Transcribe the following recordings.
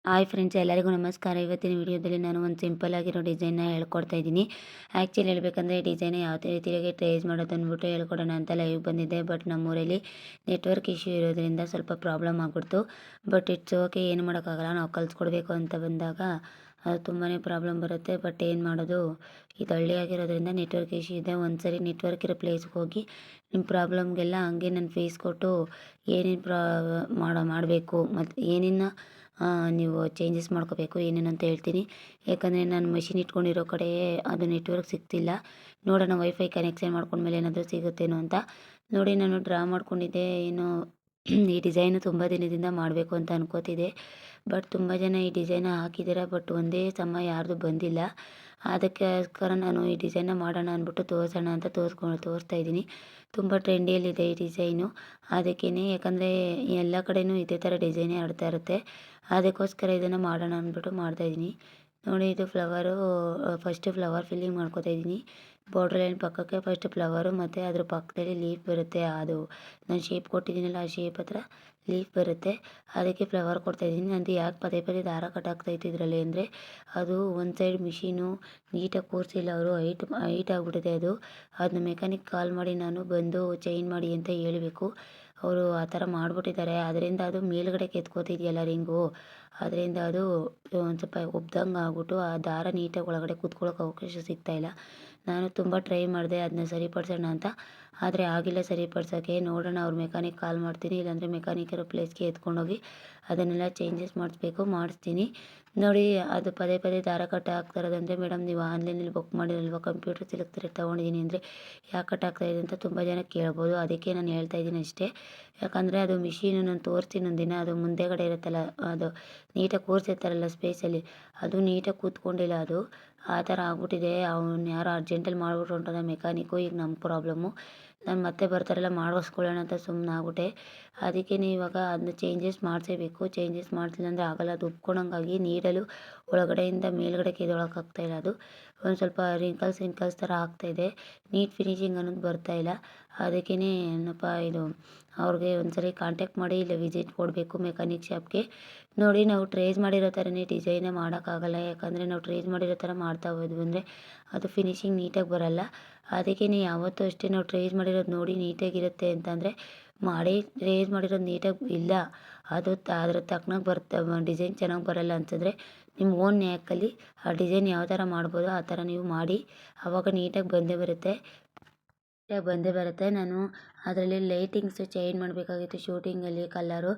Hi friends, ಎಲ್ಲರಿಗೂ ನಮಸ್ಕಾರ. ಇವತ್ತಿನ ವಿಡಿಯೋದಲ್ಲಿ ನಾನು ಒಂದು ಸಿಂಪಲ್ ಆಗಿರೋ ಡಿಸೈನ್ನ ಹೇಳ್ಕೊಡ್ತಾ ಇದ್ದೀನಿ. ಆ್ಯಕ್ಚುಲಿ ಹೇಳ್ಬೇಕಂದ್ರೆ ಡಿಸೈನ್ ಯಾವ ರೀತಿಯಾಗಿ ಟ್ರೇಸ್ ಮಾಡೋದು ಅಂದ್ಬಿಟ್ಟು ಹೇಳ್ಕೊಡೋಣ ಅಂತ ಲೈವ್ ಬಂದಿದ್ದೆ. ಬಟ್ ನಮ್ಮೂರಲ್ಲಿ ನೆಟ್ವರ್ಕ್ ಇಶ್ಯೂ ಇರೋದ್ರಿಂದ ಸ್ವಲ್ಪ ಪ್ರಾಬ್ಲಮ್ ಆಗ್ಬಿಡ್ತು. ಬಟ್ ಇಟ್ಸ್ ಓಕೆ, ಏನು ಮಾಡೋಕ್ಕಾಗಲ್ಲ. ನಾವು ಕಲಿಸ್ಕೊಡ್ಬೇಕು ಅಂತ ಬಂದಾಗ ಅದು ತುಂಬಾ ಪ್ರಾಬ್ಲಮ್ ಬರುತ್ತೆ. ಬಟ್ ಏನು ಮಾಡೋದು, ಇದು ಹಳ್ಳಿ ಆಗಿರೋದ್ರಿಂದ ನೆಟ್ವರ್ಕ್ ಇಶ್ಯೂ ಇದೆ. ಒಂದು ಸರಿ ನೆಟ್ವರ್ಕ್ ಇರೋ ಪ್ಲೇಸ್ಗೆ ಹೋಗಿ ನಿಮ್ಮ ಪ್ರಾಬ್ಲಮ್ಗೆಲ್ಲ ಹಂಗೆ ನಾನು ಫೇಸ್ ಕೊಟ್ಟು ಏನೇನು ಮಾಡಬೇಕು ಮತ್ತು ಏನೇನು ನೀವು ಚೇಂಜಸ್ ಮಾಡ್ಕೋಬೇಕು ಏನೇನು ಅಂತ ಹೇಳ್ತೀನಿ. ಯಾಕಂದರೆ ನಾನು ಮಷಿನ್ ಇಟ್ಕೊಂಡಿರೋ ಕಡೆ ಅದು ನೆಟ್ವರ್ಕ್ ಸಿಗ್ತಿಲ್ಲ. ನೋಡೋಣ ವೈಫೈ ಕನೆಕ್ಷನ್ ಮಾಡ್ಕೊಂಡ್ಮೇಲೆ ಏನಾದರೂ ಸಿಗುತ್ತೇನೋ ಅಂತ. ನೋಡಿ, ನಾನು ಡ್ರಾ ಮಾಡ್ಕೊಂಡಿದ್ದೆ. ಏನು ಈ ಡಿಸೈನು ತುಂಬ ದಿನದಿಂದ ಮಾಡಬೇಕು ಅಂತ ಅನ್ಕೋತಿದ್ದೆ. ಬಟ್ ತುಂಬ ಜನ ಈ ಡಿಸೈನ ಹಾಕಿದ್ದಾರೆ. ಬಟ್ ಒಂದೇ ಸಮ ಯಾರ್ದು ಬಂದಿಲ್ಲ. ಅದಕ್ಕೋಸ್ಕರ ನಾನು ಈ ಡಿಸೈನ್ನ ಮಾಡೋಣ ಅಂದ್ಬಿಟ್ಟು ತೋರಿಸೋಣ ಅಂತ ತೋರಿಸ್ತಾ ಇದ್ದೀನಿ. ತುಂಬ ಟ್ರೆಂಡಿಯಲ್ಲಿದೆ ಈ ಡಿಸೈನು. ಅದಕ್ಕೇ, ಯಾಕಂದರೆ ಎಲ್ಲ ಕಡೆಯೂ ಇದೇ ಥರ ಡಿಸೈನೇ ಆಡ್ತಾ ಇರುತ್ತೆ. ಅದಕ್ಕೋಸ್ಕರ ಇದನ್ನು ಮಾಡೋಣ ಅಂದ್ಬಿಟ್ಟು ಮಾಡ್ತಾಯಿದ್ದೀನಿ. ನೋಡಿ, ಇದು ಫ್ಲವರು. ಫಸ್ಟು ಫ್ಲವರ್ ಫಿಲ್ಲಿಂಗ್ ಮಾಡ್ಕೊತಾ ಇದ್ದೀನಿ. ಬಾರ್ಡ್ರ್ ಲೈನ್ ಪಕ್ಕಕ್ಕೆ ಫಸ್ಟ್ ಫ್ಲವರು ಮತ್ತು ಅದ್ರ ಪಕ್ಕದಲ್ಲಿ ಲೀಫ್ ಬರುತ್ತೆ. ಅದು ನಾನು ಶೇಪ್ ಕೊಟ್ಟಿದ್ದೀನಲ್ಲ, ಆ ಶೇಪ್ ಹತ್ರ ಲೀಫ್ ಬರುತ್ತೆ. ಅದಕ್ಕೆ ಫ್ಲವರ್ ಕೊಡ್ತಾಯಿದ್ದೀನಿ. ನಂದು ಯಾಕೆ ಪದೇ ಪದೇ ದಾರ ಕಟ್ಟಾಗ್ತಾಯಿತ್ತು ಇದರಲ್ಲಿ ಅಂದರೆ, ಅದು ಒಂದು ಸೈಡ್ ಮಿಷಿನು ನೀಟಾಗಿ ಕೂರಿಸಿಲ್ಲ ಅವರು. ಹೈಟ್ ಆಗಿಬಿಟ್ಟಿದೆ ಅದು. ಅದನ್ನ ಮೆಕ್ಯಾನಿಕ್ ಕಾಲ್ ಮಾಡಿ ನಾನು ಬಂದು ಚೇಂಜ್ ಮಾಡಿ ಅಂತ ಹೇಳಬೇಕು. ಅವರು ಆ ಥರ ಮಾಡಿಬಿಟ್ಟಿದ್ದಾರೆ. ಅದರಿಂದ ಅದು ಮೇಲುಗಡೆ ಕೆತ್ಕೋತಿದೆಯಲ್ಲ ರಿಂಗು, ಅದರಿಂದ ಅದು ಒಂದು ಸ್ವಲ್ಪ ಉಬ್ದಂಗೆ ಆಗ್ಬಿಟ್ಟು ಆ ದಾರ ನೀಟಾಗಿ ಒಳಗಡೆ ಕೂತ್ಕೊಳ್ಳೋಕೆ ಅವಕಾಶ ಸಿಗ್ತಾಯಿಲ್ಲ. ನಾನು ತುಂಬ ಟ್ರೈ ಮಾಡಿದೆ ಅದನ್ನ ಸರಿಪಡಿಸೋಣ ಅಂತ, ಆದರೆ ಆಗಿಲ್ಲ ಸರಿಪಡ್ಸೋಕ್ಕೆ. ನೋಡೋಣ, ಅವ್ರು ಮೆಕ್ಯಾನಿಕ್ ಕಾಲ್ ಮಾಡ್ತೀನಿ, ಇಲ್ಲಾಂದರೆ ಮೆಕ್ಯಾನಿಕ್ ಇರೋ ಪ್ಲೇಸ್ಗೆ ಎತ್ಕೊಂಡೋಗಿ ಅದನ್ನೆಲ್ಲ ಚೇಂಜಸ್ ಮಾಡಿಸ್ತೀನಿ. ನೋಡಿ, ಅದು ಪದೇ ಪದೇ ದಾರ ಕಟ್ ಆಗ್ತಾ ಇರೋದಂದರೆ, ಮೇಡಮ್ ನೀವು ಆನ್ಲೈನಲ್ಲಿ ಬುಕ್ ಮಾಡಿರಲ್ವ, ಕಂಪ್ಯೂಟರ್ ಸಿಲೆಕ್ಟರ್ ತೊಗೊಂಡಿದ್ದೀನಿ ಅಂದರೆ ಯಾಕೆ ಕಟ್ ಆಗ್ತಾಯಿದೆ ಅಂತ ತುಂಬ ಜನ ಕೇಳ್ಬೋದು. ಅದಕ್ಕೆ ನಾನು ಹೇಳ್ತಾ ಇದ್ದೀನಿ ಅಷ್ಟೇ. ಯಾಕಂದರೆ ಅದು ಮಿಷಿನು ನಾನು ತೋರಿಸ್ತೀನಿ ಒಂದಿನ. ಅದು ಮುಂದೆಗಡೆ ಇರುತ್ತಲ್ಲ, ಅದು ನೀಟಾಗಿ ಕೂರಿಸಿರ್ತಾರಲ್ಲ ಸ್ಪೇಸಲ್ಲಿ, ಅದು ನೀಟಾಗಿ ಕೂತ್ಕೊಂಡಿಲ್ಲ. ಅದು ಆ ಥರ ಆಗ್ಬಿಟ್ಟಿದೆ. ಅವ್ನು ಯಾರೋ ಅರ್ಜೆಂಟಲ್ಲಿ ಮಾಡ್ಬಿಟ್ಟು ಹೊಂಟೋದ ಮೆಕ್ಯಾನಿಕ್ಕು. ಈಗ ನಮ್ಮ ಪ್ರಾಬ್ಲಮ್ಮು. ನಾನು ಮತ್ತೆ ಬರ್ತಾರಲ್ಲ ಮಾಡಿಸ್ಕೊಳ್ಳೋಣ ಅಂತ ಸುಮ್ಮನಾಗ್ಬಿಟ್ಟೆ. ಅದಕ್ಕೆ ಇವಾಗ ಅದನ್ನ ಚೇಂಜಸ್ ಮಾಡಿಸೇಬೇಕು. ಚೇಂಜಸ್ ಮಾಡಿಸಿಲ್ಲ ಅಂದರೆ ಆಗಲ್ಲ. ಅದು ಉಬ್ಕೊಳಂಗಾಗಿ ನೀಡಲು ಒಳಗಡೆಯಿಂದ ಮೇಲ್ಗಡೆ ಕೆದೊಳಕ್ಕಾಗ್ತಾಯಿಲ್ಲ. ಅದು ಒಂದು ಸ್ವಲ್ಪ ರಿಂಕಲ್ಸ್ ಥರ ಆಗ್ತಾಯಿದೆ. ನೀಟ್ ಫಿನಿಶಿಂಗ್ ಅನ್ನೋದು ಬರ್ತಾಯಿಲ್ಲ. ಅದಕ್ಕೇ ಏನಪ್ಪ ಇದು, ಅವ್ರಿಗೆ ಒಂದ್ಸರಿ ಕಾಂಟ್ಯಾಕ್ಟ್ ಮಾಡಿ ಇಲ್ಲ ವಿಸಿಟ್ ಕೊಡಬೇಕು ಮೆಕ್ಯಾನಿಕ್ ಶಾಪ್ಗೆ. ನೋಡಿ, ನಾವು ಟ್ರೇಸ್ ಮಾಡಿರೋ ಥರನೇ ಡಿಸೈನೇ ಮಾಡೋಕ್ಕಾಗಲ್ಲ. ಯಾಕಂದರೆ ನಾವು ಟ್ರೇಸ್ ಮಾಡಿರೋ ಥರ ಮಾಡ್ತಾ ಹೋದ್ವಿ ಅಂದರೆ ಅದು ಫಿನಿಶಿಂಗ್ ನೀಟಾಗಿ ಬರೋಲ್ಲ. ಅದಕ್ಕೇ ಯಾವತ್ತೂ ಅಷ್ಟೇ, ನಾವು ಟ್ರೇಸ್ ಮಾಡಿರೋದು ನೋಡಿ ನೀಟಾಗಿರುತ್ತೆ ಅಂತಂದರೆ ಮಾಡಿ. ಟ್ರೇಸ್ ಮಾಡಿರೋದು ನೀಟಾಗಿ ಇಲ್ಲ, ಅದು ಅದ್ರ ತಕ್ಕನಾಗಿ ಡಿಸೈನ್ ಚೆನ್ನಾಗಿ ಬರೋಲ್ಲ ಅಂತಂದರೆ ನಿಮ್ಮ ಓನ್ ನ್ಯಾಕಲ್ಲಿ ಆ ಡಿಸೈನ್ ಯಾವ ಥರ ಮಾಡ್ಬೋದೋ ಆ ಥರ ನೀವು ಮಾಡಿ. ಆವಾಗ ನೀಟಾಗಿ ಬಂದೇ ಬರುತ್ತೆ. ನಾನು ಅದರಲ್ಲಿ ಲೈಟಿಂಗ್ಸು ಚೇಂಜ್ ಮಾಡಬೇಕಾಗಿತ್ತು ಶೂಟಿಂಗಲ್ಲಿ ಕಲರು.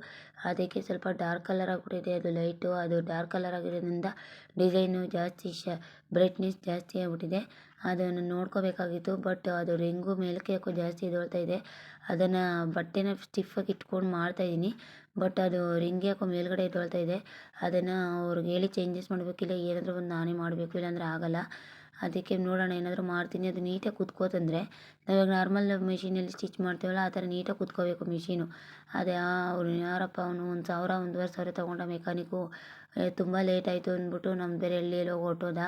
ಅದಕ್ಕೆ ಸ್ವಲ್ಪ ಡಾರ್ಕ್ ಕಲರ್ ಆಗಿಬಿಟ್ಟಿದೆ ಅದು ಲೈಟು. ಅದು ಡಾರ್ಕ್ ಕಲರ್ ಆಗಿರೋದ್ರಿಂದ ಡಿಸೈನು ಜಾಸ್ತಿ ಬ್ರೈಟ್ನೆಸ್ ಜಾಸ್ತಿ ಆಗಿಬಿಟ್ಟಿದೆ. ಅದನ್ನು ನೋಡ್ಕೋಬೇಕಾಗಿತ್ತು. ಬಟ್ ಅದು ರಿಂಗು ಮೇಲಕ್ಕೆ ಯಾಕೋ ಜಾಸ್ತಿ ಎದ್ದೇಳ್ತಾ ಇದೆ. ಅದನ್ನು ಬಟ್ಟೆನ ಸ್ಟಿಫಾಗಿ ಇಟ್ಕೊಂಡು ಮಾಡ್ತಾಯಿದ್ದೀನಿ. ಬಟ್ ಅದು ರಿಂಗ್ ಯಾಕೋ ಮೇಲ್ಗಡೆ ಎದ್ದೇಳ್ತಾ ಇದೆ. ಅದನ್ನು ಅವ್ರಿಗೆ ಹೇಳಿ ಚೇಂಜಸ್ ಮಾಡಬೇಕಿಲ್ಲ, ಏನಾದರೂ ಒಂದು ನಾನೇ ಮಾಡಬೇಕು, ಇಲ್ಲಾಂದರೆ ಆಗೋಲ್ಲ. ಅದಕ್ಕೆ ನೋಡೋಣ, ಏನಾದರೂ ಮಾಡ್ತೀನಿ. ಅದು ನೀಟಾಗಿ ಕುತ್ಕೋತಂದರೆ ನಾವಿವಾಗ ನಾರ್ಮಲ್ ಮಿಷಿನಲ್ಲಿ ಸ್ಟಿಚ್ ಮಾಡ್ತೀವಲ್ಲ ಆ ಥರ ನೀಟಾಗಿ ಕುತ್ಕೋಬೇಕು ಮಿಷಿನು. ಅದೇ ಅವ್ರು ಯಾರಪ್ಪ ಅವನು 1,000 1,500 ತೊಗೊಂಡ ಮೆಕ್ಯಾನಿಕ್ಕು. ತುಂಬ ಲೇಟ್ ಆಯಿತು ಅಂದ್ಬಿಟ್ಟು ನಮ್ಮ ಬೇರೆ ಎಲ್ಲೋ ಹೊರ್ಟೋದ.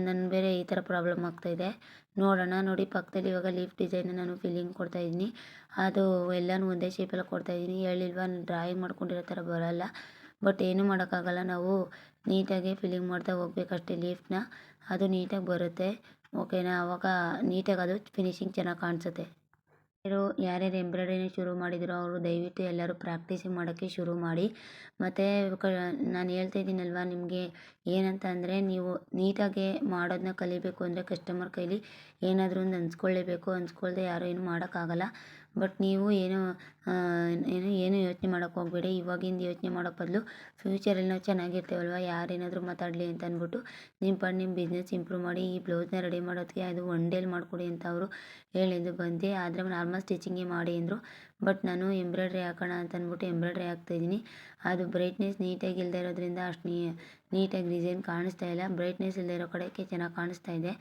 ನನ್ನ ಬೇರೆ ಈ ಥರ ಪ್ರಾಬ್ಲಮ್ ಆಗ್ತಾಯಿದೆ. ನೋಡೋಣ. ನೋಡಿ, ಪಕ್ಕದಲ್ಲಿ ಇವಾಗ ಲೀಫ್ ಡಿಸೈನ್ನ ನಾನು ಫಿಲ್ಲಿಂಗ್ ಕೊಡ್ತಾಯಿದ್ದೀನಿ. ಅದು ಎಲ್ಲನೂ ಒಂದೇ ಶೇಪೆಲ್ಲ ಕೊಡ್ತಾಯಿದ್ದೀನಿ. ಹೇಳಿಲ್ವಾ, ಡ್ರಾಯಿಂಗ್ ಮಾಡ್ಕೊಂಡಿರೋ ಥರ ಬರೋಲ್ಲ. ಬಟ್ ಏನೂ ಮಾಡೋಕ್ಕಾಗಲ್ಲ. ನಾವು ನೀಟಾಗಿ ಫಿಲ್ಲಿಂಗ್ ಮಾಡ್ತಾ ಹೋಗ್ಬೇಕಷ್ಟೇ ಲೀಫ್ನ. ಅದು ನೀಟಾಗಿ ಬರುತ್ತೆ. ಓಕೆನಾ? ಆವಾಗ ನೀಟಾಗಿ ಅದು ಫಿನಿಶಿಂಗ್ ಚೆನ್ನಾಗಿ ಕಾಣಿಸುತ್ತೆ. ಯಾರ್ಯಾರು ಎಂಬ್ರಾಯ್ಡ್ರಿನ ಶುರು ಮಾಡಿದ್ರು ಅವರು ದಯವಿಟ್ಟು ಎಲ್ಲರೂ ಪ್ರಾಕ್ಟೀಸಿಂಗ್ ಮಾಡೋಕ್ಕೆ ಶುರು ಮಾಡಿ. ಮತ್ತು ನಾನು ಹೇಳ್ತಾ ಇದ್ದೀನಲ್ವ ನಿಮಗೆ, ಏನಂತ ಅಂದರೆ, ನೀವು ನೀಟಾಗಿ ಮಾಡೋದನ್ನ ಕಲಿಬೇಕು ಅಂದರೆ ಕಸ್ಟಮರ್ ಕೈಲಿ ಏನಾದರೂ ಒಂದು ಅನ್ಸ್ಕೊಳ್ದೆ ಯಾರೂ ಏನು ಮಾಡೋಕ್ಕಾಗಲ್ಲ. ಬಟ್ ನೀವು ಏನು ಯೋಚನೆ ಮಾಡೋಕ್ಕೆ ಹೋಗಬೇಡಿ. ಇವಾಗಿಂದ ಯೋಚನೆ ಮಾಡೋ ಬದಲು ಫ್ಯೂಚರಲ್ಲಿ ನಾವು ಚೆನ್ನಾಗಿರ್ತೀವಲ್ವ, ಯಾರೇನಾದರೂ ಮಾತಾಡಲಿ ಅಂತ ಅಂದ್ಬಿಟ್ಟು ನಿಮ್ಮ ಬಿಸ್ನೆಸ್ ಇಂಪ್ರೂವ್ ಮಾಡಿ. ಈ ಬ್ಲೌಸ್ನ ರೆಡಿ ಮಾಡೋದಕ್ಕೆ ಅದು 1 ಡೇಲಿ ಮಾಡಿಕೊಡಿ ಅಂತ ಅವರು ಹೇಳಿದ್ದು ಬಂದೆ. ಆದರೆ ನಾರ್ಮಲ್ ಸ್ಟಿಚಿಂಗೇ ಮಾಡಿ ಅಂದರು. ಬಟ್ ನಾನು ಎಂಬ್ರಾಯ್ಡ್ರಿ ಹಾಕೋಣ ಅಂತ ಅಂದ್ಬಿಟ್ಟು ಎಂಬ್ರಾಯ್ಡ್ರಿ ಹಾಕ್ತಾಯಿದ್ದೀನಿ. ಅದು ಬ್ರೈಟ್ನೆಸ್ ನೀಟಾಗಿ ಇಲ್ಲದೆ ಇರೋದ್ರಿಂದ ಅಷ್ಟು ನೀಟಾಗಿ ಡಿಸೈನ್ ಕಾಣಿಸ್ತಾ ಇಲ್ಲ. ಬ್ರೈಟ್ನೆಸ್ ಇಲ್ಲದೆ ಇರೋ ಕಡೆಗೆ ಚೆನ್ನಾಗಿ ಕಾಣಿಸ್ತಾ ಇದೆ.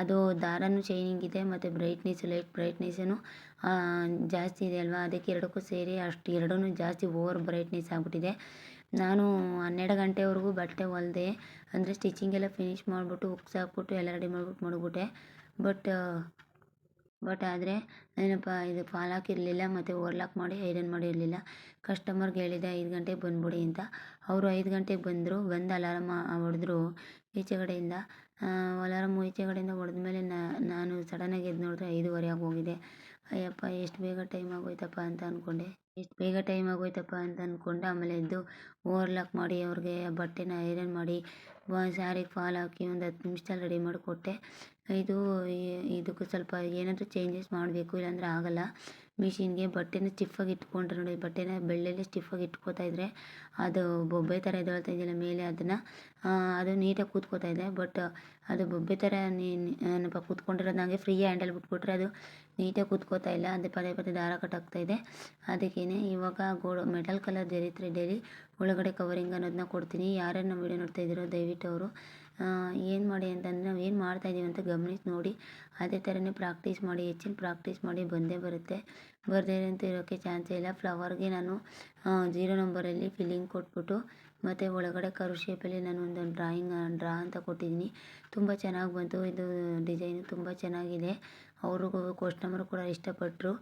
ಅದು ದಾರನೂ ಶೈನಿಂಗ್ ಇದೆ ಮತ್ತು ಲೈಟ್ ಬ್ರೈಟ್ನೆಸ್ಸೂ ಜಾಸ್ತಿ ಇದೆ ಅಲ್ವಾ. ಅದಕ್ಕೆ ಎರಡಕ್ಕೂ ಸೇರಿ ಅಷ್ಟು ಎರಡೂ ಜಾಸ್ತಿ ಓವರ್ ಬ್ರೈಟ್ನೆಸ್ ಆಗಿಬಿಟ್ಟಿದೆ. ನಾನು 12 ಗಂಟೆವರೆಗೂ ಬಟ್ಟೆ ಹೊಲಿದೆ. ಅಂದರೆ ಸ್ಟಿಚಿಂಗ್ ಎಲ್ಲ ಫಿನಿಶ್ ಮಾಡಿಬಿಟ್ಟು ಹುಕ್ಸ್ ಹಾಕ್ಬಿಟ್ಟು ಎಲ್ಲ ರೆಡಿ ಮಾಡಿಬಿಟ್ಟು ಮಡಗ್ಬಿಟ್ಟೆ. ಬಟ್ ಬಟ್ ಆದರೆ ಏನಪ್ಪ ಇದು ಫಾಲ್ ಹಾಕಿರಲಿಲ್ಲ ಮತ್ತು ಓವರ್ಲಾಕ್ ಮಾಡಿ ಐರನ್ ಮಾಡಿರಲಿಲ್ಲ. ಕಸ್ಟಮರ್ಗೆ ಹೇಳಿದೆ 5 ಗಂಟೆಗೆ ಬಂದುಬಿಡಿ ಅಂತ. ಅವರು 5 ಗಂಟೆಗೆ ಬಂದರು. ಬಂದು ಅಲಾರಾಮ ಹೊಡೆದ್ರು ಈಚೆಗಡೆಯಿಂದ. ಅಲಾರಾಮ್ ಈಚೆಗಡೆಯಿಂದ ಹೊಡೆದ್ಮೇಲೆ ನಾನು ಸಡನ್ನಾಗಿ ಎದ್ದು ನೋಡಿದ್ರೆ 5:15 ಆಗೋಗಿದೆ. ಅಯ್ಯಪ್ಪ ಎಷ್ಟು ಬೇಗ ಟೈಮ್ ಆಗೋಯ್ತಪ್ಪ ಅಂತ ಅಂದ್ಕೊಂಡೆ. ಆಮೇಲೆ ಎದ್ದು ಓವರ್ಲಾಕ್ ಮಾಡಿ ಅವ್ರಿಗೆ ಬಟ್ಟೆನ ಐರನ್ ಮಾಡಿ ಸ್ಯಾರಿಗೆ ಫಾಲ್ ಹಾಕಿ ಒಂದು 10 ನಿಮಿಷದಲ್ಲಿ ರೆಡಿ ಮಾಡಿಕೊಟ್ಟೆ. ಇದಕ್ಕೆ ಸ್ವಲ್ಪ ಏನಾದರೂ ಚೇಂಜಸ್ ಮಾಡಬೇಕು, ಇಲ್ಲಾಂದರೆ ಆಗಲ್ಲ. ಮಿಷಿನ್ಗೆ ಬಟ್ಟೆನ ಸ್ಟಿಫಾಗಿ ಇಟ್ಕೊಂಡ್ರೆ ನೋಡಿ, ಬಟ್ಟೆನ ಬೆಳ್ಳಲ್ಲಿ ಸ್ಟಿಫಾಗಿ ಇಟ್ಕೋತಾ ಇದ್ದರೆ ಅದು ಬೊಬ್ಬೆ ಥರ ಎದ್ದೇಳ್ತಾ ಇದೆಯಲ್ಲ ಮೇಲೆ, ಅದು ನೀಟಾಗಿ ಕೂತ್ಕೋತಾ ಇದೆ. ಬಟ್ ಅದು ಬೊಬ್ಬೆ ಥರ ಏನಪ್ಪ ಕೂತ್ಕೊಂಡಿರೋದು, ನನಗೆ ಫ್ರೀ ಹ್ಯಾಂಡಲ್ ಬಿಟ್ಬಿಟ್ರೆ ಅದು ನೀಟಾಗಿ ಕೂತ್ಕೋತಾ ಇಲ್ಲ. ಅದು ಪದೇ ಪದೇ ದಾರ ಕಟ್ಟಾಗ್ತಾ ಇದೆ. ಅದಕ್ಕೇ ಇವಾಗ ಮೆಟಲ್ ಕಲರ್ ಜರಿ ಥ್ರೆಡ್ಡಲ್ಲಿ ಒಳಗಡೆ ಕವರಿಂಗ್ ಅನ್ನೋದನ್ನ ಕೊಡ್ತೀನಿ. ಯಾರ್ಯಾರು ನಮ್ಮ ವೀಡಿಯೋ ನೋಡ್ತಾ ಇದ್ದೀರೋ ದಯವಿಟ್ಟು ಅವರು ಏನು ಮಾಡಿ ಅಂತಂದರೆ ನಾವು ಏನು ಮಾಡ್ತಾಯಿದ್ದೀವಿ ಅಂತ ಗಮನಿಸಿ ನೋಡಿ. ಅದೇ ಥರನೇ ಪ್ರಾಕ್ಟೀಸ್ ಮಾಡಿ, ಹೆಚ್ಚಿನ ಪ್ರಾಕ್ಟೀಸ್ ಮಾಡಿ ಬಂದೇ ಬರುತ್ತೆ. ಬರದೇ ಅಂತ ಇರೋಕ್ಕೆ ಚಾನ್ಸೇ ಇಲ್ಲ. ಫ್ಲವರ್ಗೆ ನಾನು 0 ನಂಬರಲ್ಲಿ ಫಿಲ್ಲಿಂಗ್ ಕೊಟ್ಬಿಟ್ಟು ಮತ್ತು ಒಳಗಡೆ ಕರು ಶೇಪಲ್ಲಿ ನಾನು ಒಂದು ಡ್ರಾ ಅಂತ ಕೊಟ್ಟಿದ್ದೀನಿ. ತುಂಬ ಚೆನ್ನಾಗಿ ಬಂತು. ಇದು ಡಿಸೈನು ತುಂಬ ಚೆನ್ನಾಗಿದೆ. ಕಸ್ಟಮರು ಕೂಡ ಇಷ್ಟಪಟ್ಟರು.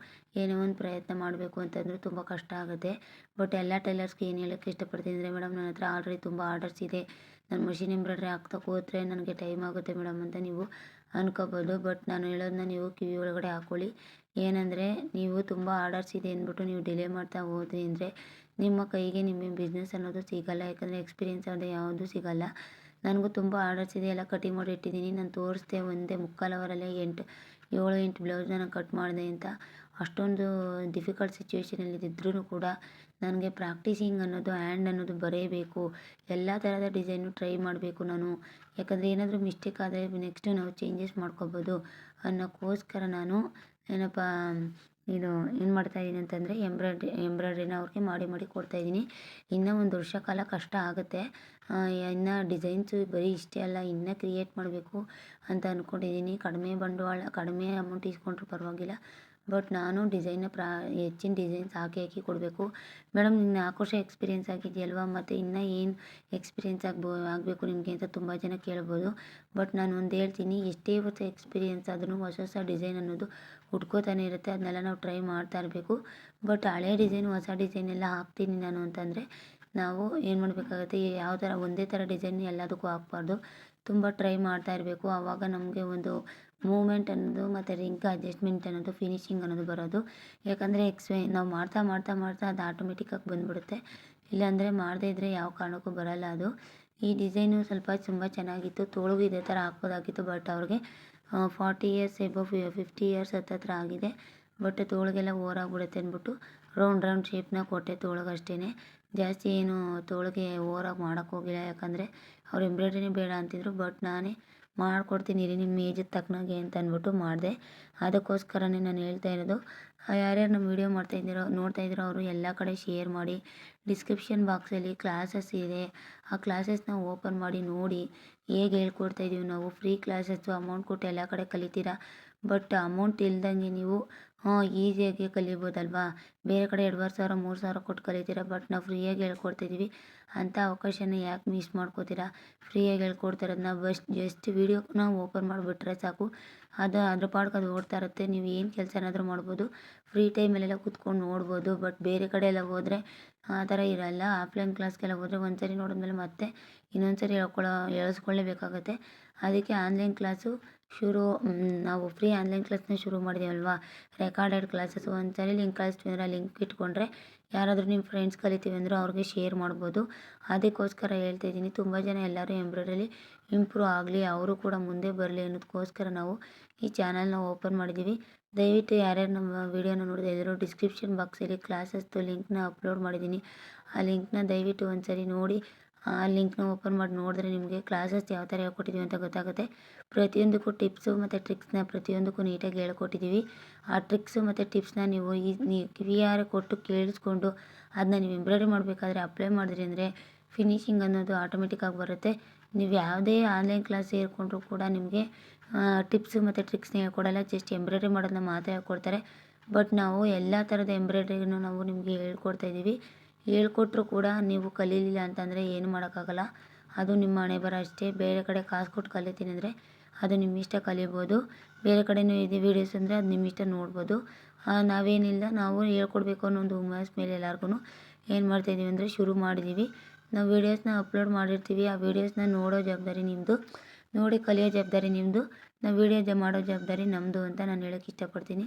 ಏನೇ ಒಂದು ಪ್ರಯತ್ನ ಮಾಡಬೇಕು ಅಂತಂದರೂ ತುಂಬ ಕಷ್ಟ ಆಗುತ್ತೆ. ಬಟ್ ಎಲ್ಲ ಟೈಲರ್ಸ್ಗೆ ಏನು ಹೇಳೋಕ್ಕೆ ಇಷ್ಟಪಡ್ತೀನಿ ಅಂದರೆ, ಮೇಡಮ್ ನನ್ನ ಹತ್ರ ಆಲ್ರೆಡಿ ತುಂಬ ಆರ್ಡರ್ಸ್ ಇದೆ, ನಾನು ಮಷಿನ್ ಎಂಬ್ರಾಯ್ಡ್ರಿ ಹಾಕ್ತಾ ಕೂತ್ರೆ ನನಗೆ ಟೈಮ್ ಆಗುತ್ತೆ ಮೇಡಮ್ ಅಂತ ನೀವು ಅನ್ಕೋಬೋದು. ಬಟ್ ನಾನು ಹೇಳೋದನ್ನ ನೀವು ಕಿವಿ ಒಳಗಡೆ ಹಾಕ್ಕೊಳ್ಳಿ. ಏನಂದರೆ ನೀವು ತುಂಬ ಆರ್ಡರ್ಸ್ ಇದೆ ಅಂದ್ಬಿಟ್ಟು ನೀವು ಡಿಲೇ ಮಾಡ್ತಾ ಹೋದ್ರಿ ಅಂದರೆ ನಿಮ್ಮ ಕೈಗೆ ನಿಮ್ಮ ಬಿಸ್ನೆಸ್ ಅನ್ನೋದು ಸಿಗಲ್ಲ. ಯಾಕಂದರೆ ಎಕ್ಸ್ಪೀರಿಯೆನ್ಸ್ ಅನ್ನೋದು ಯಾವುದೂ ಸಿಗಲ್ಲ. ನನಗೂ ತುಂಬ ಆರ್ಡರ್ಸ್ ಇದೆ, ಎಲ್ಲ ಕಟಿಂಗ್ ಮಾಡಿ ಇಟ್ಟಿದ್ದೀನಿ. ನಾನು ತೋರಿಸ್ದೆ ಒಂದೇ 3/4 ಅವರಲ್ಲೇ 7-8 ಬ್ಲೌಸ್ನ ನಾನು ಕಟ್ ಮಾಡಿದೆ ಅಂತ. ಅಷ್ಟೊಂದು ಡಿಫಿಕಲ್ಟ್ ಸಿಚುವೇಷನಲ್ಲಿದ್ದರೂ ಕೂಡ ನನಗೆ ಪ್ರಾಕ್ಟೀಸಿಂಗ್ ಅನ್ನೋದು, ಹ್ಯಾಂಡ್ ಅನ್ನೋದು ಬರೀಬೇಕು. ಎಲ್ಲ ಥರದ ಡಿಸೈನು ಟ್ರೈ ಮಾಡಬೇಕು ನಾನು. ಯಾಕಂದರೆ ಏನಾದರೂ ಮಿಸ್ಟೇಕ್ ಆದರೆ ನೆಕ್ಸ್ಟು ನಾವು ಚೇಂಜಸ್ ಮಾಡ್ಕೋಬೋದು ಅನ್ನೋಕ್ಕೋಸ್ಕರ ನಾನು ಏನು ಮಾಡ್ತಾಯಿದ್ದೀನಿ ಅಂತಂದರೆ ಎಂಬ್ರಾಯ್ಡ್ರಿನ ಅವ್ರಿಗೆ ಮಾಡಿ ಕೊಡ್ತಾಯಿದ್ದೀನಿ. ಇನ್ನೂ 1 ವರ್ಷ ಕಾಲ ಕಷ್ಟ ಆಗುತ್ತೆ. ಇನ್ನು ಡಿಸೈನ್ಸು ಬರೀ ಇಷ್ಟೇ ಅಲ್ಲ, ಇನ್ನೂ ಕ್ರಿಯೇಟ್ ಮಾಡಬೇಕು ಅಂತ ಅಂದ್ಕೊಂಡಿದ್ದೀನಿ. ಕಡಿಮೆ ಬಂಡವಾಳ, ಕಡಿಮೆ ಅಮೌಂಟ್ ಇಸ್ಕೊಂಡ್ರೂ ಪರವಾಗಿಲ್ಲ. ಬಟ್ ನಾನು ಹೆಚ್ಚಿನ ಡಿಸೈನ್ಸ್ ಹಾಕಿ ಕೊಡಬೇಕು. ಮೇಡಮ್ ನಿಮ್ಗೆ 4 ವರ್ಷ ಎಕ್ಸ್ಪೀರಿಯೆನ್ಸ್ ಆಗಿದೆಯಲ್ವಾ, ಮತ್ತು ಇನ್ನೂ ಏನು ಎಕ್ಸ್ಪೀರಿಯೆನ್ಸ್ ಆಗಬೇಕು ನಿಮಗೆ ಅಂತ ತುಂಬ ಜನ ಕೇಳ್ಬೋದು. ಬಟ್ ನಾನು ಒಂದು ಹೇಳ್ತೀನಿ, ಎಷ್ಟೇ ಹೊಸ ಎಕ್ಸ್ಪೀರಿಯೆನ್ಸ್ ಆದ್ರೂ ಹೊಸ ಡಿಸೈನ್ ಅನ್ನೋದು ಹುಡ್ಕೋತಾನೆ ಇರುತ್ತೆ. ಅದನ್ನೆಲ್ಲ ನಾವು ಟ್ರೈ ಮಾಡ್ತಾ ಇರಬೇಕು. ಬಟ್ ಹಳೆ ಡಿಸೈನು ಹೊಸ ಡಿಸೈನ್ ಎಲ್ಲ ಹಾಕ್ತೀನಿ ನಾನು ಅಂತಂದರೆ ನಾವು ಏನು ಮಾಡಬೇಕಾಗುತ್ತೆ, ಯಾವ ಥರ ಒಂದೇ ಥರ ಡಿಸೈನ್ ಎಲ್ಲದಕ್ಕೂ ಹಾಕ್ಬಾರ್ದು. ತುಂಬ ಟ್ರೈ ಮಾಡ್ತಾ ಇರಬೇಕು. ಆವಾಗ ನಮಗೆ ಒಂದು ಮೂಮೆಂಟ್ ಅನ್ನೋದು ಮತ್ತು ರಿಂಕ್ ಅಡ್ಜಸ್ಟ್ಮೆಂಟ್ ಅನ್ನೋದು, ಫಿನಿಶಿಂಗ್ ಅನ್ನೋದು ಬರೋದು. ಯಾಕಂದರೆ ನಾವು ಮಾಡ್ತಾ ಅದು ಆಟೋಮೆಟಿಕ್ಕಾಗಿ ಬಂದುಬಿಡುತ್ತೆ. ಇಲ್ಲಾಂದರೆ ಮಾಡದೇ ಇದ್ದರೆ ಯಾವ ಕಾರಣಕ್ಕೂ ಬರೋಲ್ಲ ಅದು. ಈ ಡಿಸೈನು ತುಂಬ ಚೆನ್ನಾಗಿತ್ತು. ತೋಳಿಗೂ ಇದೇ ಥರ ಹಾಕ್ಬೋದಾಗಿತ್ತು. ಬಟ್ ಅವ್ರಿಗೆ 40 ಇಯರ್ಸ್ ಎಬೋವ್ 50 ಇಯರ್ಸ್ ಹತ್ತತ್ರ ಆಗಿದೆ. ಬಟ್ ತೋಳಿಗೆಲ್ಲ ಓವರಾಗ್ಬಿಡುತ್ತೆ ಅಂದ್ಬಿಟ್ಟು ರೌಂಡ್ ಶೇಪ್ನ ಕೊಟ್ಟೆ ತೋಳಿಗಷ್ಟೇ. ಜಾಸ್ತಿ ಏನು ತೋಳಿಗೆ ಓವರಾಗಿ ಮಾಡೋಕ್ಕೋಗಿಲ್ಲ. ಯಾಕಂದರೆ ಅವ್ರು ಎಂಬ್ರಾಯ್ಡ್ರಿನೇ ಬೇಡ ಅಂತಿದ್ರು. ಬಟ್ ನಾನೇ ಮಾಡ್ಕೊಡ್ತೀನಿ ರೀ ನಿಮ್ಮ ಏಜಿಗೆ ತಕ್ಕನಾಗೆ ಅಂತ ಅಂದ್ಬಿಟ್ಟು ಮಾಡಿದೆ. ಅದಕ್ಕೋಸ್ಕರನೇ ನಾನು ಹೇಳ್ತಾ ಇರೋದು, ಯಾರ್ಯಾರು ನಮ್ಮ ವೀಡಿಯೋ ನೋಡ್ತಾ ಇದ್ದೀರೋ ಅವರು ಎಲ್ಲ ಕಡೆ ಶೇರ್ ಮಾಡಿ. ಡಿಸ್ಕ್ರಿಪ್ಷನ್ ಬಾಕ್ಸಲ್ಲಿ ಕ್ಲಾಸಸ್ ಇದೆ, ಆ ಕ್ಲಾಸಸ್ನ ಓಪನ್ ಮಾಡಿ ನೋಡಿ. ಹೇಗೆ ಹೇಳ್ಕೊಡ್ತಾಯಿದ್ದೀವಿ ನಾವು, ಫ್ರೀ ಕ್ಲಾಸಸ್ಸು, ಅಮೌಂಟ್ ಕೊಟ್ಟು ಎಲ್ಲ ಕಡೆ ಕಲಿತೀರಾ. ಬಟ್ ಅಮೌಂಟ್ ಇಲ್ದಂಗೆ ನೀವು ಈಸಿಯಾಗಿ ಕಲಿಬೋದಲ್ವಾ. ಬೇರೆ ಕಡೆ 2,500 3,000 ಕೊಟ್ಟು ಕಲಿತೀರಾ. ಬಟ್ ನಾವು ಫ್ರೀಯಾಗಿ ಹೇಳ್ಕೊಡ್ತಾಯಿದ್ದೀವಿ. ಅಂಥ ಅವಕಾಶನ ಯಾಕೆ ಮಿಸ್ ಮಾಡ್ಕೋತೀರಾ. ಫ್ರೀಯಾಗಿ ಹೇಳ್ಕೊಡ್ತಾಯಿರೋದನ್ನ ಜಸ್ಟ್ ವೀಡಿಯೋನ ಓಪನ್ ಮಾಡಿಬಿಟ್ರೆ ಸಾಕು, ಅದು ಅದ್ರ ಪಾಡ್ಗೆ ಅದು ಓಡ್ತಾ ಇರುತ್ತೆ. ನೀವು ಏನು ಕೆಲಸನಾದರೂ ಮಾಡ್ಬೋದು. ಫ್ರೀ ಟೈಮಲ್ಲೆಲ್ಲ ಕೂತ್ಕೊಂಡು ನೋಡ್ಬೋದು. ಬಟ್ ಬೇರೆ ಕಡೆ ಎಲ್ಲ ಹೋದರೆ ಆ ಥರ ಇರೋಲ್ಲ. ಆಫ್ಲೈನ್ ಕ್ಲಾಸ್ಗೆಲ್ಲ ಹೋದರೆ ಒಂದು ಸರಿ ನೋಡಿದ್ಮೇಲೆ ಮತ್ತೆ ಇನ್ನೊಂದು ಸರಿ ಹೇಳಿಸ್ಕೊಳ್ಳೇಬೇಕಾಗತ್ತೆ. ಅದಕ್ಕೆ ಆನ್ಲೈನ್ ಕ್ಲಾಸು ನಾವು ಫ್ರೀ ಆನ್ಲೈನ್ ಕ್ಲಾಸ್ನ ಶುರು ಮಾಡಿದ್ದೀವಲ್ವಾ, ರೆಕಾರ್ಡೆಡ್ ಕ್ಲಾಸಸ್. ಒಂದು ಸರಿ ಲಿಂಕ್ ಕಳಿಸ್ತೀವಿ ಅಂದರೆ ಲಿಂಕ್ ಇಟ್ಕೊಂಡ್ರೆ ಯಾರಾದರೂ ನಿಮ್ಮ ಫ್ರೆಂಡ್ಸ್ ಕಲಿತೀವಿ ಅಂದರೆ ಅವ್ರಿಗೆ ಶೇರ್ ಮಾಡ್ಬೋದು. ಅದಕ್ಕೋಸ್ಕರ ಹೇಳ್ತಾಯಿದ್ದೀನಿ. ತುಂಬ ಜನ ಎಲ್ಲರೂ ಎಂಬ್ರಾಯ್ಡ್ರಿಲಿ ಇಂಪ್ರೂವ್ ಆಗಲಿ, ಅವರು ಕೂಡ ಮುಂದೆ ಬರಲಿ ಅನ್ನೋದಕ್ಕೋಸ್ಕರ ನಾವು ಈ ಚಾನಲ್ನ ಓಪನ್ ಮಾಡಿದ್ದೀವಿ. ದಯವಿಟ್ಟು ಯಾರ್ಯಾರು ನಮ್ಮ ವೀಡಿಯೋನ ನೋಡ್ತಾ ಇದ್ದೀರೋ ಡಿಸ್ಕ್ರಿಪ್ಷನ್ ಬಾಕ್ಸಲ್ಲಿ ಕ್ಲಾಸಸ್ದು ಲಿಂಕ್ನ ಅಪ್ಲೋಡ್ ಮಾಡಿದ್ದೀನಿ. ಆ ಲಿಂಕ್ನ ದಯವಿಟ್ಟು ಒಂದು ಸರಿ ನೋಡಿ. ಆ ಲಿಂಕ್ನ ಓಪನ್ ಮಾಡಿ ನೋಡಿದ್ರೆ ನಿಮಗೆ ಕ್ಲಾಸಸ್ ಯಾವ ಥರ ಹೇಳ್ಕೊಟ್ಟಿದ್ದೀವಿ ಅಂತ ಗೊತ್ತಾಗುತ್ತೆ. ಪ್ರತಿಯೊಂದಕ್ಕೂ ಟಿಪ್ಸು ಮತ್ತು ಟ್ರಿಕ್ಸ್ನ ಪ್ರತಿಯೊಂದಕ್ಕೂ ನೀಟಾಗಿ ಹೇಳ್ಕೊಟ್ಟಿದ್ದೀವಿ. ಆ ಟ್ರಿಕ್ಸು ಮತ್ತು ಟಿಪ್ಸ್ನ ನೀವು ಕಿವಿಯಾರೆ ಕೊಟ್ಟು ಕೇಳಿಸ್ಕೊಂಡು ಅದನ್ನ ನೀವು ಎಂಬ್ರಾಯ್ಡ್ರಿ ಮಾಡಬೇಕಾದ್ರೆ ಅಪ್ಲೈ ಮಾಡಿದ್ರಿ ಅಂದರೆ ಫಿನಿಶಿಂಗ್ ಅನ್ನೋದು ಆಟೋಮೆಟಿಕ್ಕಾಗಿ ಬರುತ್ತೆ. ನೀವು ಯಾವುದೇ ಆನ್ಲೈನ್ ಕ್ಲಾಸ್ ಸೇರಿಕೊಂಡ್ರೂ ಕೂಡ ನಿಮಗೆ ಟಿಪ್ಸು ಮತ್ತು ಟ್ರಿಕ್ಸ್ನ ಹೇಳ್ಕೊಡಲ್ಲ. ಜಸ್ಟ್ ಎಂಬ್ರಾಯ್ಡ್ರಿ ಮಾಡೋದನ್ನ ಮಾತ್ರ ಹೇಳ್ಕೊಡ್ತಾರೆ. ಬಟ್ ನಾವು ಎಲ್ಲ ಥರದ ಎಂಬ್ರಾಯ್ಡ್ರಿನೂ ನಾವು ನಿಮಗೆ ಹೇಳ್ಕೊಡ್ತಾಯಿದ್ದೀವಿ. ಹೇಳ್ಕೊಟ್ರೂ ಕೂಡ ನೀವು ಕಲೀಲಿಲ್ಲ ಅಂತಂದರೆ ಏನು ಮಾಡೋಕ್ಕಾಗಲ್ಲ. ಅದು ನಿಮ್ಮ ಹಣೆಬರಹ ಅಷ್ಟೇ. ಬೇರೆ ಕಡೆ ಕಾಸು ಕೊಟ್ಟು ಕಲಿತೀನಿ ಅಂದರೆ ಅದು ನಿಮ್ಮ ಇಷ್ಟ ಕಲಿಬೋದು. ಬೇರೆ ಕಡೆಯೂ ಇದೆ ವೀಡಿಯೋಸ್ ಅಂದರೆ ಅದು ನಿಮ್ಮ ಇಷ್ಟ ನೋಡ್ಬೋದು. ನಾವೇನಿಲ್ಲ, ನಾವು ಹೇಳ್ಕೊಡ್ಬೇಕು ಅನ್ನೋ ಒಂದು ಹುಮ್ಮಸ್ ಮೇಲೆ ಎಲ್ಲರಿಗೂ ಏನು ಮಾಡ್ತಾಯಿದ್ದೀವಿ ಅಂದರೆ ಶುರು ಮಾಡಿದ್ದೀವಿ. ನಾವು ವೀಡಿಯೋಸ್ನ ಅಪ್ಲೋಡ್ ಮಾಡಿರ್ತೀವಿ, ಆ ವೀಡಿಯೋಸ್ನ ನೋಡೋ ಜವಾಬ್ದಾರಿ ನಿಮ್ಮದು, ನೋಡಿ ಕಲಿಯೋ ಜವಾಬ್ದಾರಿ ನಿಮ್ಮದು, ನಾವು ವೀಡಿಯೋ ಮಾಡೋ ಜವಾಬ್ದಾರಿ ನಮ್ಮದು ಅಂತ ನಾನು ಹೇಳೋಕ್ಕೆ ಇಷ್ಟಪಡ್ತೀನಿ.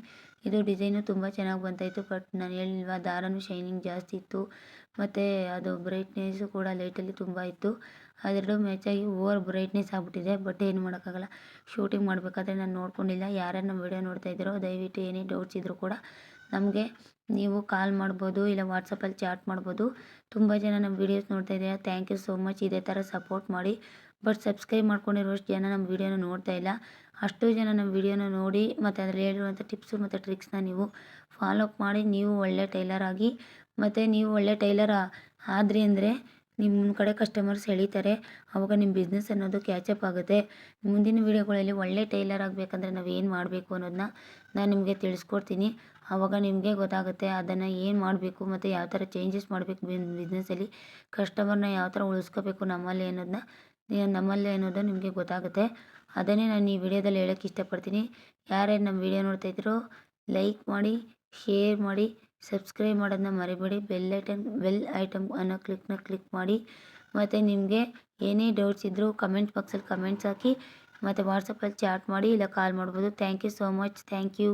ಇದು ಡಿಸೈನು ತುಂಬ ಚೆನ್ನಾಗಿ ಬಂತಾಯಿತ್ತು. ಬಟ್ ನಾನು ಹೇಳಿಲ್ವಾ, ದಾರನೂ ಶೈನಿಂಗ್ ಜಾಸ್ತಿ ಇತ್ತು ಮತ್ತು ಅದು ಬ್ರೈಟ್ನೆಸ್ಸು ಕೂಡ ಲೈಟಲ್ಲಿ ತುಂಬ ಇತ್ತು. ಅದೆರಡು ಮ್ಯಾಚಾಗಿ ಓವರ್ ಬ್ರೈಟ್ನೆಸ್ ಆಗಿಬಿಟ್ಟಿದೆ. ಬಟ್ ಏನು ಮಾಡೋಕ್ಕಾಗಲ್ಲ, ಶೂಟಿಂಗ್ ಮಾಡಬೇಕಾದ್ರೆ ನಾನು ನೋಡ್ಕೊಂಡಿಲ್ಲ. ಯಾರ್ಯಾರು ನಮ್ಮ ವೀಡಿಯೋ ನೋಡ್ತಾ ಇದ್ದೀರೋ ದಯವಿಟ್ಟು ಏನೇ ಡೌಟ್ಸ್ ಇದ್ದರೂ ಕೂಡ ನಮಗೆ ನೀವು ಕಾಲ್ ಮಾಡ್ಬೋದು, ಇಲ್ಲ ವಾಟ್ಸಪ್ಪಲ್ಲಿ ಚಾಟ್ ಮಾಡ್ಬೋದು. ತುಂಬ ಜನ ನಮ್ಮ ವೀಡಿಯೋಸ್ ನೋಡ್ತಾ ಇದ್ದೀರಾ, ಥ್ಯಾಂಕ್ ಯು ಸೋ ಮಚ್. ಇದೇ ಥರ ಸಪೋರ್ಟ್ ಮಾಡಿ. ಬಟ್ ಸಬ್ಸ್ಕ್ರೈಬ್ ಮಾಡ್ಕೊಂಡಿರೋಷ್ಟು ಜನ ನಮ್ಮ ವೀಡಿಯೋನ ನೋಡ್ತಾ ಇಲ್ಲ. ಅಷ್ಟು ಜನ ನಮ್ಮ ವೀಡಿಯೋನ ನೋಡಿ ಮತ್ತು ಅದರಲ್ಲಿ ಹೇಳಿರುವಂಥ ಟಿಪ್ಸು ಮತ್ತು ಟ್ರಿಕ್ಸ್ನ ನೀವು ಫಾಲೋ ಅಪ್ ಮಾಡಿ ನೀವು ಒಳ್ಳೆ ಟೈಲರ್ ಆಗಿ, ಮತ್ತು ನೀವು ಒಳ್ಳೆ ಟೈಲರ್ ಆದ್ರಿ ಅಂದರೆ ನಿಮ್ಮ ಕಡೆ ಕಸ್ಟಮರ್ಸ್ ಎಳೀತಾರೆ. ಆವಾಗ ನಿಮ್ಮ ಬಿಸ್ನೆಸ್ ಅನ್ನೋದು ಕ್ಯಾಚಪ್ ಆಗುತ್ತೆ. ಮುಂದಿನ ವೀಡಿಯೋಗಳಲ್ಲಿ ಒಳ್ಳೆ ಟೈಲರ್ ಆಗಬೇಕಂದ್ರೆ ನಾವು ಏನು ಮಾಡಬೇಕು ಅನ್ನೋದನ್ನ ನಾನು ನಿಮಗೆ ತಿಳಿಸ್ಕೊಡ್ತೀನಿ. ಆವಾಗ ನಿಮಗೆ ಗೊತ್ತಾಗುತ್ತೆ ಅದನ್ನು ಏನು ಮಾಡಬೇಕು ಮತ್ತು ಯಾವ ಥರ ಚೇಂಜಸ್ ಮಾಡಬೇಕು ಬಿಸ್ನೆಸ್ಸಲ್ಲಿ, ಕಸ್ಟಮರ್ನ ಯಾವ ಥರ ಉಳಿಸ್ಕೋಬೇಕು ನಮ್ಮಲ್ಲಿ ಅನ್ನೋದು ನಿಮಗೆ ಗೊತ್ತಾಗುತ್ತೆ. ಅದನ್ನೇ ನಾನು ಈ ವಿಡಿಯೋದಲ್ಲಿ ಹೇಳೋಕ್ಕೆ ಇಷ್ಟಪಡ್ತೀನಿ. ಯಾರ್ಯಾರು ನಮ್ಮ ವಿಡಿಯೋ ನೋಡ್ತಾ ಇದ್ದೀರೋ ಲೈಕ್ ಮಾಡಿ, ಶೇರ್ ಮಾಡಿ, ಸಬ್ಸ್ಕ್ರೈಬ್ ಮಾಡೋದನ್ನ ಮರಿಬೇಡಿ. ಬೆಲ್ ಐಟಮ್ ಅನ್ನೋ ಕ್ಲಿಕ್ ಮಾಡಿ. ಮತ್ತು ನಿಮಗೆ ಏನೇ ಡೌಟ್ಸ್ ಇದ್ದರೂ ಕಮೆಂಟ್ ಬಾಕ್ಸಲ್ಲಿ ಕಮೆಂಟ್ಸ್ ಹಾಕಿ, ಮತ್ತು ವಾಟ್ಸಪ್ಪಲ್ಲಿ ಚಾಟ್ ಮಾಡಿ, ಇಲ್ಲ ಕಾಲ್ ಮಾಡ್ಬೋದು. Thank you so much. Thank you.